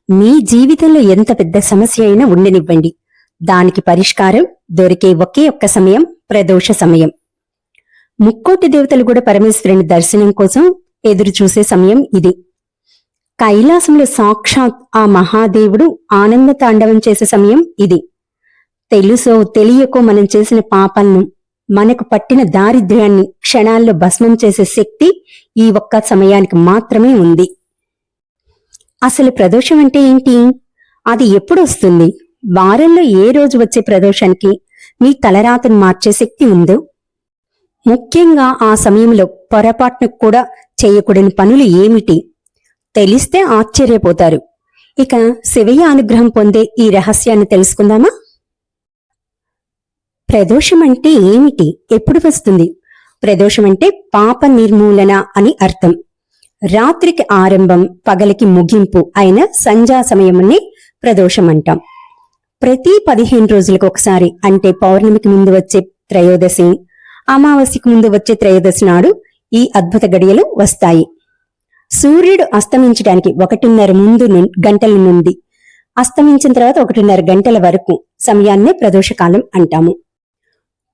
మీ జీవితంలో ఎంత పెద్ద సమస్య అయినా ఉండనివ్వండి, దానికి పరిష్కారం దొరికే ఒకే ఒక్క సమయం ప్రదోష సమయం. ముక్కోటి దేవతలు కూడా పరమేశ్వరుని దర్శనం కోసం ఎదురు చూసే సమయం ఇది. కైలాసంలో సాక్షాత్ ఆ మహాదేవుడు ఆనంద తాండవం చేసే సమయం ఇది. తెలుసో తెలియకో మనం చేసిన పాపాలను, మనకు పట్టిన దారిద్ర్యాన్ని క్షణాల్లో భస్మం చేసే శక్తి ఈ ఒక్క సమయానికి మాత్రమే ఉంది. అసలు ప్రదోషం అంటే ఏంటి? అది ఎప్పుడు వస్తుంది? వారంలో ఏ రోజు వచ్చే ప్రదోషానికి మీ తలరాతను మార్చే శక్తి ఉందో? ముఖ్యంగా ఆ సమయంలో పొరపాటును కూడా చేయకూడని పనులు ఏమిటి? తెలిస్తే ఆశ్చర్యపోతారు. ఇక శివయ్య అనుగ్రహం పొందే ఈ రహస్యాన్ని తెలుసుకుందామా? ప్రదోషం అంటే ఏమిటి? ఎప్పుడు వస్తుంది? ప్రదోషం అంటే పాప నిర్మూలన అని అర్థం. రాత్రికి ఆరంభం, పగలికి ముగింపు అయిన సంధ్యా సమయముని ప్రదోషం అంటాం. ప్రతి 15 రోజులకు ఒకసారి, అంటే పౌర్ణమికి ముందు వచ్చే త్రయోదశి, అమావాస్యకు ముందు వచ్చే త్రయోదశి నాడు ఈ అద్భుత గడియలు వస్తాయి. సూర్యుడు అస్తమించడానికి 1:30 గంటల నుండి అస్తమించిన తర్వాత 1:30 గంటల వరకు సమయాన్నే ప్రదోషకాలం అంటాము.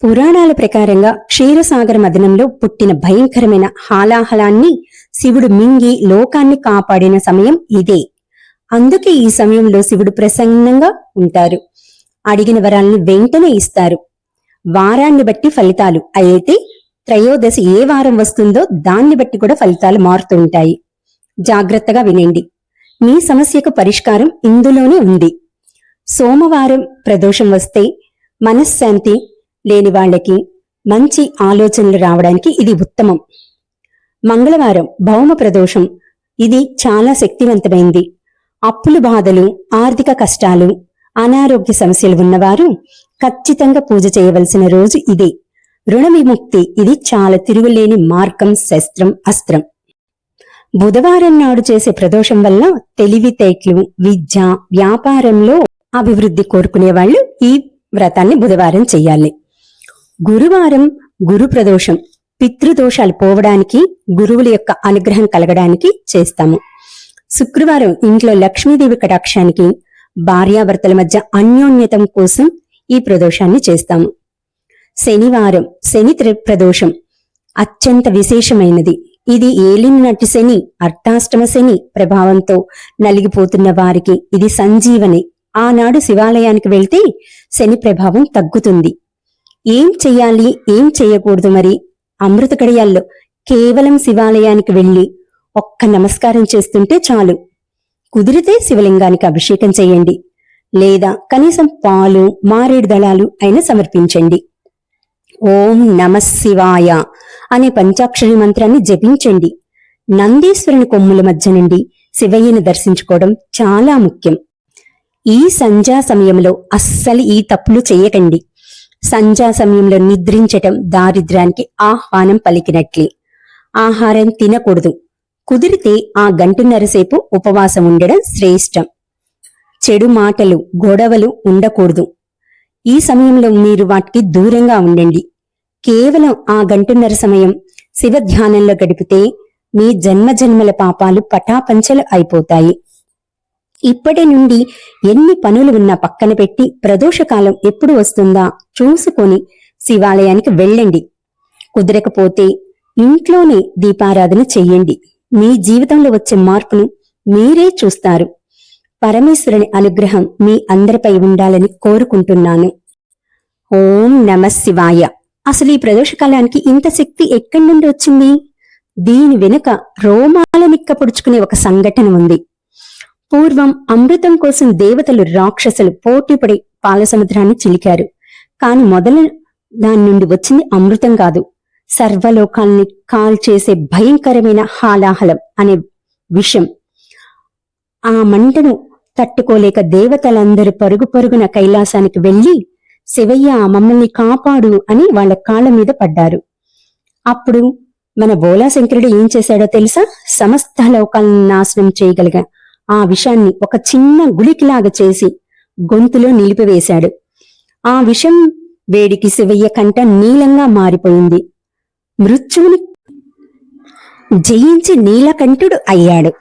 పురాణాల ప్రకారంగా క్షీరసాగర మదనంలో పుట్టిన భయంకరమైన హాలాహలాన్ని శివుడు మింగి లోకాన్ని కాపాడిన సమయం ఇదే. అందుకే ఈ సమయంలో శివుడు ప్రసన్నంగా ఉంటారు. అడిగిన వరాల్ని వెంటనే ఇస్తారు. వారాన్ని బట్టి ఫలితాలు, అయితే త్రయోదశి ఏ వారం వస్తుందో దాన్ని బట్టి కూడా ఫలితాలు మారుతూ ఉంటాయి. జాగ్రత్తగా వినండి. మీ సమస్యకు పరిష్కారం ఇందులోనే ఉంది. సోమవారం ప్రదోషం వస్తే మనశ్శాంతి లేని వాళ్ళకి మంచి ఆలోచనలు రావడానికి ఇది ఉత్తమం. మంగళవారం భౌమ ప్రదోషం, ఇది చాలా శక్తివంతమైంది. అప్పుల బాధలు, ఆర్థిక కష్టాలు, అనారోగ్య సమస్యలు ఉన్నవారు ఖచ్చితంగా పూజ చేయవలసిన రోజు ఇదే. రుణ విముక్తి, ఇది చాలా తిరుగులేని మార్గం, శస్త్రం, అస్త్రం. బుధవారం నాడు చేసే ప్రదోషం వల్ల తెలివితేటలు, విద్య, వ్యాపారంలో అభివృద్ధి కోరుకునే వాళ్ళు ఈ వ్రతాన్ని బుధవారం చెయ్యాలి. గురువారం గురు ప్రదోషం, పితృదోషాలు పోవడానికి, గురువుల యొక్క అనుగ్రహం కలగడానికి చేస్తాము. శుక్రవారం ఇంట్లో లక్ష్మీదేవి కటాక్షానికి, భార్యాభర్తల మధ్య అన్యోన్యతం కోసం ఈ ప్రదోషాన్ని చేస్తాము. శనివారం శని ప్రదోషం అత్యంత విశేషమైనది. ఇది ఏలినటి శని, అర్ధాష్టమ శని ప్రభావంతో నలిగిపోతున్న వారికి ఇది సంజీవని. ఆనాడు శివాలయానికి వెళ్తే శని ప్రభావం తగ్గుతుంది. ఏం చెయ్యాలి, ఏం చెయ్యకూడదు? మరి అమృత గడియాల్లో కేవలం శివాలయానికి వెళ్లి ఒక్క నమస్కారం చేస్తుంటే చాలు. కుదిరితే శివలింగానికి అభిషేకం చేయండి, లేదా కనీసం పాలు, మారేడు దళాలు అయినా సమర్పించండి. ఓం నమః శివాయ అనే పంచాక్షరి మంత్రాన్ని జపించండి. నందీశ్వరుని కొమ్ముల మధ్య నుండి శివయ్యను దర్శించుకోవడం చాలా ముఖ్యం. ఈ సంధ్యా సమయంలో అస్సలు ఈ తప్పులు చేయకండి. సంధ్యా సమయంలో నిద్రించటం దారిద్ర్యానికి ఆహ్వానం పలికినట్లే. ఆహారం తినకూడదు. కుదిరితే ఆ 1:30 సేపు ఉపవాసం ఉండడం శ్రేష్టం. చెడు మాటలు, గొడవలు ఉండకూడదు. ఈ సమయంలో మీరు వాటికి దూరంగా ఉండండి. కేవలం ఆ 1:30 సమయం శివ ధ్యానంలో గడిపితే మీ జన్మజన్మల పాపాలు పటాపంచలు అయిపోతాయి. ఇప్పటి నుండి ఎన్ని పనులు ఉన్నా పక్కన పెట్టి ప్రదోషకాలం ఎప్పుడు వస్తుందా చూసుకొని శివాలయానికి వెళ్ళండి. కుదరకపోతే ఇంట్లోనే దీపారాధన చెయ్యండి. మీ జీవితంలో వచ్చే మార్పును మీరే చూస్తారు. పరమేశ్వరుని అనుగ్రహం మీ అందరిపై ఉండాలని కోరుకుంటున్నాను. ఓం నమః శివాయ. అసలు ఈ ప్రదోషకాలానికి ఇంత శక్తి ఎక్కడి నుండి వచ్చింది? దీని వెనుక రోమాల నిక్క పొడుచుకునే ఒక సంఘటన ఉంది. పూర్వం అమృతం కోసం దేవతలు, రాక్షసులు పోటీపడి పాలసముద్రాన్ని చిలికారు. కాని మొదలు దాని నుండి వచ్చింది అమృతం కాదు, సర్వలోకాల్ని కాల్చేసే భయంకరమైన హాలాహలం అనే విషం. ఆ మంటను తట్టుకోలేక దేవతలందరూ పరుగు పరుగున కైలాసానికి వెళ్లి, శివయ్య మమ్మల్ని కాపాడు అని వాళ్ళ కాళ్ల మీద పడ్డారు. అప్పుడు మన బోలాశంకరుడు ఏం చేశాడో తెలుసా? సమస్త లోకాలను నాశనం చేయగలిగా ఆ విషాన్ని ఒక చిన్న గుళికిలాగా చేసి గొంతులో నిలిపివేశాడు. ఆ విషం వేడికి శివయ్య కంట నీలంగా మారిపోయింది. మృత్యువుని జయించి నీలకంఠుడు అయ్యాడు.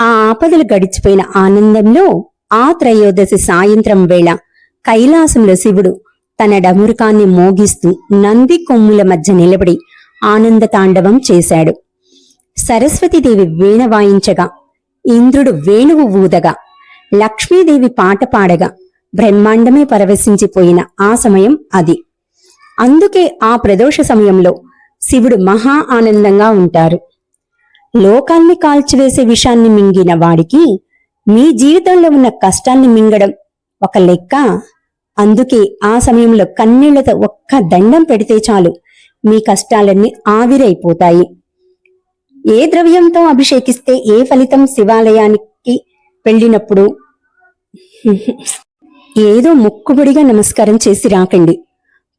ఆ ఆపదలు గడిచిపోయిన ఆనందంలో ఆ త్రయోదశి సాయంత్రం వేళ కైలాసంలో శివుడు తన డమురుకాన్ని మోగిస్తూ నంది కొమ్ముల మధ్య నిలబడి ఆనంద తాండవం చేశాడు. సరస్వతీదేవి వీణ వాయించగా, ఇంద్రుడు వేణువు ఊదగా, లక్ష్మీదేవి పాట పాడగా బ్రహ్మాండమే పరవశించిపోయిన ఆ సమయం అది. అందుకే ఆ ప్రదోష సమయంలో శివుడు మహా ఆనందంగా ఉంటారు. లోకాల్ని కాల్చివేసే విషాన్ని మింగిన వాడికి మీ జీవితంలో ఉన్న కష్టాన్ని మింగడం ఒక లెక్క. అందుకే ఆ సమయంలో కన్నీళ్లతో ఒక్క దండం పెడితే చాలు, మీ కష్టాలన్నీ ఆవిరైపోతాయి. ఏ ద్రవ్యంతో అభిషేకిస్తే ఏ ఫలితం? శివాలయానికి వెళ్ళినప్పుడు ఏదో మొక్కుబడిగా నమస్కారం చేసి రాకండి.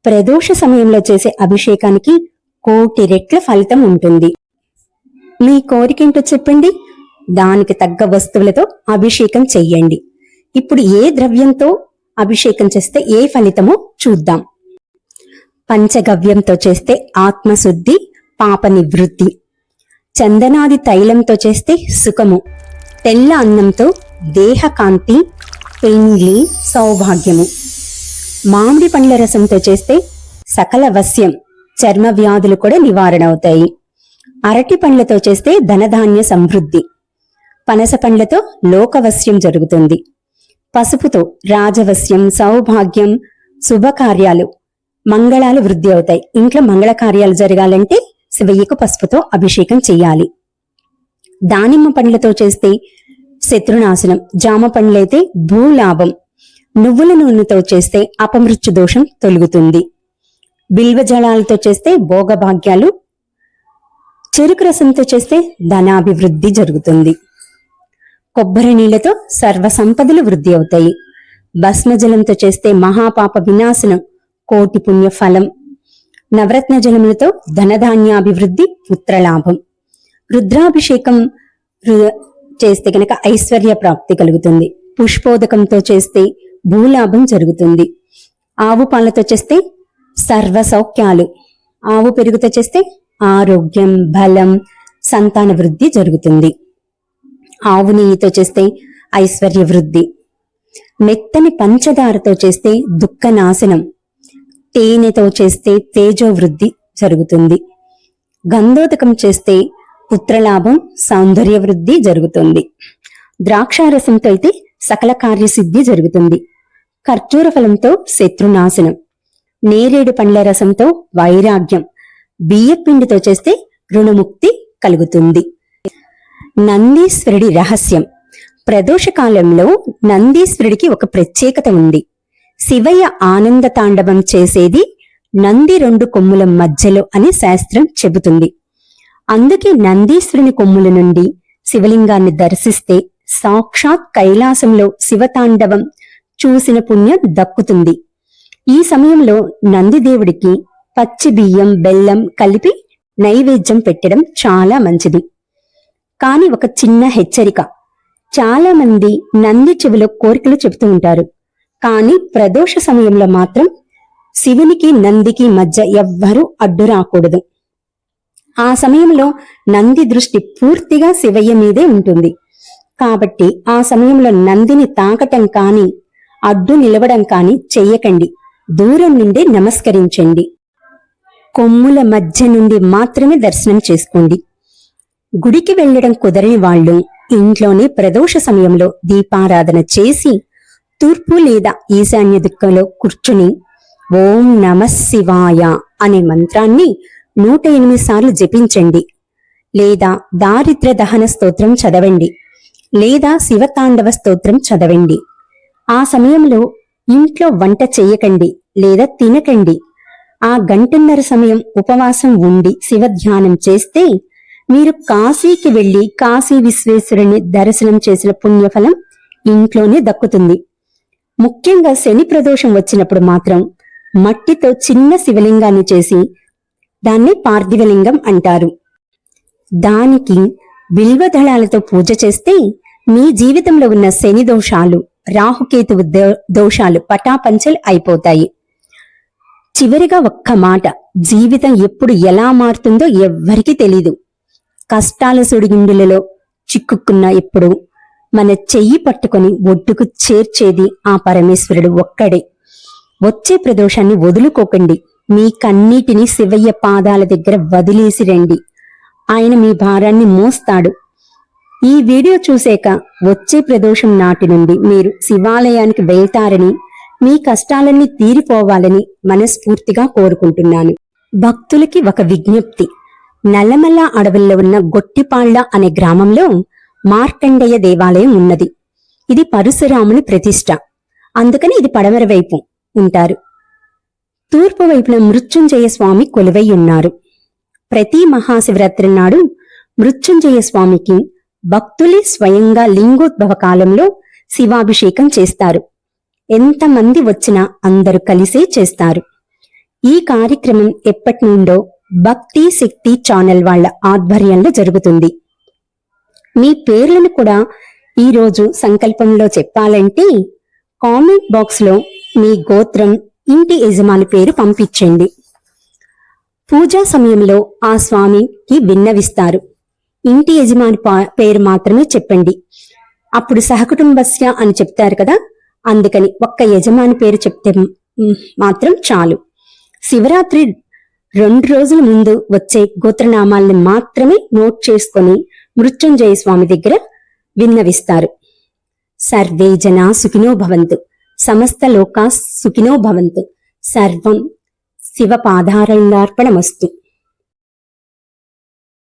ప్రదోష సమయంలో చేసే అభిషేకానికి 1,000,000 రెట్ల ఫలితం ఉంటుంది. మీ కోరికేంటో చెప్పండి, దానికి తగ్గ వస్తువులతో అభిషేకం చెయ్యండి. ఇప్పుడు ఏ ద్రవ్యంతో అభిషేకం చేస్తే ఏ ఫలితమో చూద్దాం. పంచగవ్యంతో చేస్తే ఆత్మశుద్ధి, పాప నివృత్తి. చందనాది తైలంతో చేస్తే సుఖము. తెల్ల అన్నంతో దేహకాంతి, పెండ్లి, సౌభాగ్యము. మామిడి పండ్ల రసంతో చేస్తే సకల వశ్యం, చర్మ వ్యాధులు కూడా నివారణ అవుతాయి. అరటి పండ్లతో చేస్తే ధనధాన్య సమృద్ధి. పనస పండ్లతో లోకవశ్యం జరుగుతుంది. పసుపుతో రాజవశ్యం, సౌభాగ్యం, శుభకార్యాలు, మంగళాలు వృద్ధి అవుతాయి. ఇంట్లో మంగళ కార్యాలు జరగాలంటే శివయ్యకు పసుపుతో అభిషేకం చెయ్యాలి. దానిమ్మ పండ్లతో చేస్తే శత్రునాశనం. జామ పండ్లైతే భూలాభం. నువ్వుల నూనెతో చేస్తే అపమృత్యు దోషం తొలుగుతుంది. బిల్వ జలాలతో చేస్తే భోగభాగ్యాలు. చెరుకు రసంతో చేస్తే ధనాభివృద్ధి జరుగుతుంది. కొబ్బరి నీళ్లతో సర్వ సంపదలు వృద్ధి అవుతాయి. భస్మజలంతో చేస్తే మహాపాప వినాశనం, 1,000,000 పుణ్య ఫలం. నవరత్న జలములతో ధనధాన్యాభివృద్ధి, పుత్రలాభం. రుద్రాభిషేకం చేస్తే కనుక ఐశ్వర్య ప్రాప్తి కలుగుతుంది. పుష్పోదకంతో చేస్తే భూలాభం జరుగుతుంది. ఆవు పాలతో చేస్తే సర్వ సౌఖ్యాలు. ఆవు పెరుగుతో చేస్తే ఆరోగ్యం, బలం, సంతాన వృద్ధి జరుగుతుంది. ఆవు నెయ్యితో చేస్తే ఐశ్వర్య వృద్ధి. మెత్తని పంచదారతో చేస్తే దుఃఖ నాశనం. తేనెతో చేస్తే తేజో వృద్ధి జరుగుతుంది. గంధోదకం చేస్తే పుత్రలాభం, సౌందర్య వృద్ధి జరుగుతుంది. ద్రాక్షారసంతో అయితే సకల కార్యసిద్ధి జరుగుతుంది. ఖర్జూర ఫలంతో శత్రునాశనం. నేరేడు పండ్ల రసంతో వైరాగ్యం. బియ్యపిండితో చేస్తే రుణముక్తి కలుగుతుంది. నందీశ్వరుడి రహస్యం. ప్రదోష కాలంలో నందీశ్వరుడికి ఒక ప్రత్యేకత ఉంది. శివయ్య ఆనంద తాండవం చేసేది నంది 2 కొమ్ముల మధ్యలో అని శాస్త్రం చెబుతుంది. అందుకే నందీశ్వరుని కొమ్ముల నుండి శివలింగాన్ని దర్శిస్తే సాక్షాత్ కైలాసంలో శివతాండవం చూసిన పుణ్యం దక్కుతుంది. ఈ సమయంలో నందిదేవుడికి పచ్చి బియ్యం, బెల్లం కలిపి నైవేద్యం పెట్టడం చాలా మంచిది. కాని ఒక చిన్న హెచ్చరిక. చాలా మంది నంది చెవిలో కోరికలు చెబుతూ ఉంటారు. కానీ ప్రదోష సమయంలో మాత్రం శివునికి నందికి మధ్య ఎవ్వరూ అడ్డు రాకూడదు. ఆ సమయంలో నంది దృష్టి పూర్తిగా శివయ్య మీదే ఉంటుంది. కాబట్టి ఆ సమయంలో నందిని తాకటం కాని, అడ్డు నిలవడం కాని చెయ్యకండి. దూరం నుండి నమస్కరించండి. కొమ్ముల మధ్య నుండి మాత్రమే దర్శనం చేసుకోండి. గుడికి వెళ్లడం కుదరని వాళ్ళు ఇంట్లోనే ప్రదోష సమయంలో దీపారాధన చేసి తూర్పు లేదా ఈశాన్య దిక్కులో కూర్చుని ఓం నమః శివాయ అనే మంత్రాన్ని 108 సార్లు జపించండి. లేదా దారిద్ర్య దహన స్తోత్రం చదవండి. లేదా శివతాండవ స్తోత్రం చదవండి. ఆ సమయంలో ఇంట్లో వంట చెయ్యకండి లేదా తినకండి. ఆ 1:30 సమయం ఉపవాసం ఉండి శివధ్యానం చేస్తే మీరు కాశీకి వెళ్లి కాశీ విశ్వేశ్వరుని దర్శనం చేసిన పుణ్యఫలం ఇంట్లోనే దక్కుతుంది. ముఖ్యంగా శని ప్రదోషం వచ్చినప్పుడు మాత్రం మట్టితో చిన్న శివలింగాన్ని చేసి దాన్ని పార్థివలింగం అంటారు. దానికి బిల్వదళాలతో పూజ చేస్తే మీ జీవితంలో ఉన్న శని దోషాలు, రాహుకేతువు దోషాలు పటాపంచలు అయిపోతాయి. చివరిగా ఒక్క మాట, జీవితం ఎప్పుడు ఎలా మారుతుందో ఎవ్వరికీ తెలీదు. కష్టాల సుడిగుండులలో చిక్కుకున్న ఇప్పుడు మన చెయ్యి పట్టుకొని ఒడ్డుకు చేర్చేది ఆ పరమేశ్వరుడు ఒక్కడే. వచ్చే ప్రదోషాన్ని వదులుకోకండి. మీ కన్నీటిని శివయ్య పాదాల దగ్గర వదిలేసి రండి. ఆయన మీ భారాన్ని మోస్తాడు. ఈ వీడియో చూసాక వచ్చే ప్రదోషం నాటి నుండి మీరు శివాలయానికి వెళ్తారని, మీ కష్టాలన్నీ తీరిపోవాలని మనస్ఫూర్తిగా కోరుకుంటున్నాను. భక్తులకి ఒక విజ్ఞప్తి. నల్లమల్ల అడవుల్లో ఉన్న గొట్టిపాళ్ల అనే గ్రామంలో మార్కండేయ దేవాలయం ఉన్నది. ఇది పరశురాముని ప్రతిష్ట. అందుకని ఇది పడమర వైపు ఉంటారు. తూర్పు వైపున మృత్యుంజయ స్వామి కొలువై ఉన్నారు. ప్రతి మహాశివరాత్రి నాడు మృత్యుంజయ స్వామికి భక్తులే స్వయంగా లింగోద్భవ కాలంలో శివాభిషేకం చేస్తారు. ఎంతమంది వచ్చినా అందరూ కలిసే చేస్తారు. ఈ కార్యక్రమం ఎప్పటి నుండో భక్తి శక్తి ఛానల్ వాళ్ళ ఆధ్వర్యంలో జరుగుతుంది. మీ పేర్లను కూడా ఈరోజు సంకల్పంలో చెప్పాలంటే కామెంట్ బాక్స్ లో మీ గోత్రం, ఇంటి యజమాని పేరు పంపించండి. పూజా సమయంలో ఆ స్వామికి విన్నవిస్తారు. ఇంటి యజమాని పేరు మాత్రమే చెప్పండి. అప్పుడు సహకుటుంబస్య అని చెప్తారు కదా, అందుకని ఒక్క యజమాని పేరు చెప్తే మాత్రం చాలు. శివరాత్రి 2 రోజుల ముందు వచ్చే గోత్రనామాల్ని మాత్రమే నోట్ చేసుకొని మృత్యుంజయ స్వామి దగ్గర విన్నవిస్తారు. సర్వే జనా సుఖినో భవంతు, సమస్త లోకా సుఖినో భవంతు, సర్వం శివ పాదారవిందార్పణమస్తు.